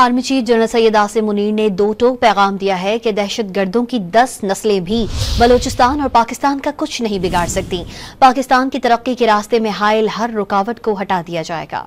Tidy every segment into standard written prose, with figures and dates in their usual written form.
Army chief general Syed Asim Munir ने दो टोक पैगाम दिया है कि दहशत गर्दों की 10 नस्लें भी बलूचिस्तान और पाकिस्तान का कुछ नहीं बिगाड़ सकती। पाकिस्तान की तरक्की के रास्ते में हायल हर रुकावट को हटा दिया जाएगा।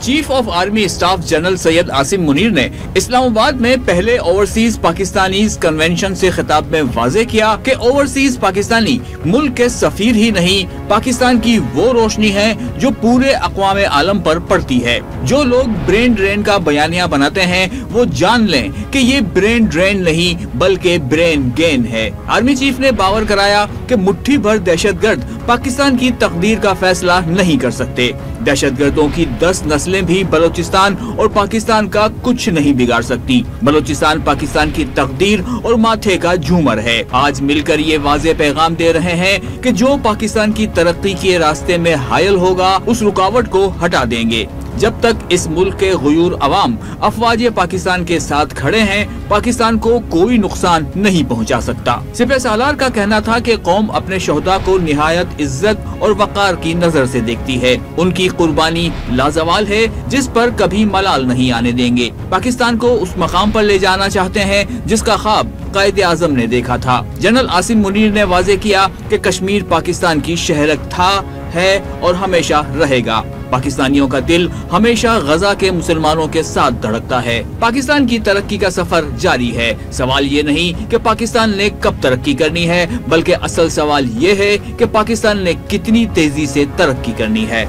Chief of army staff general Syed Asim Munir ने इस्लामाबाद में पहले ओवरसीज पाकिस्तानीज कन्वेंशन से खिताब में वाज़ेह किया कि ओवरसीज पाकिस्तानी मुल्क के सफीर ही नहीं, पाकिस्तान की वो रोशनी है जो पूरे अक़वाम आलम पर पड़ती है। जो लोग ब्रेन ड्रेन का बयानिया बनाते हैं वो जान लें कि ये ब्रेन ड्रेन नहीं बल्कि ब्रेन गेन है। आर्मी चीफ ने बावर कराया कि मुट्ठी भर दहशतगर्द पाकिस्तान की तकदीर का फैसला नहीं कर सकते। दहशतगर्दों की 10 नस्लें भी बलूचिस्तान और पाकिस्तान का कुछ नहीं बिगाड़ सकती। बलूचिस्तान पाकिस्तान की तकदीर और माथे का झूमर है। आज मिलकर ये वाज़ेह पैगाम दे रहे हैं कि जो पाकिस्तान की तरक्की के रास्ते में हायल होगा उस रुकावट को हटा देंगे। जब तक इस मुल्क के गयूर अवाम अफवाज पाकिस्तान के साथ खड़े हैं, पाकिस्तान को कोई नुकसान नहीं पहुंचा सकता। सिपह सालार का कहना था कि कौम अपने शोहदा को निहायत इज्जत और वकार की नजर से देखती है। उनकी कुर्बानी लाजवाल है जिस पर कभी मलाल नहीं आने देंगे। पाकिस्तान को उस मकाम पर ले जाना चाहते हैं जिसका ख्वाब कायदे आजम ने देखा था। जनरल आसिम मुनीर ने वाज़ेह किया कि कश्मीर पाकिस्तान की शहरक था, है और हमेशा रहेगा। पाकिस्तानियों का दिल हमेशा गजा के मुसलमानों के साथ धड़कता है। पाकिस्तान की तरक्की का सफर जारी है। सवाल ये नहीं कि पाकिस्तान ने कब तरक्की करनी है, बल्कि असल सवाल ये है कि पाकिस्तान ने कितनी तेजी से तरक्की करनी है।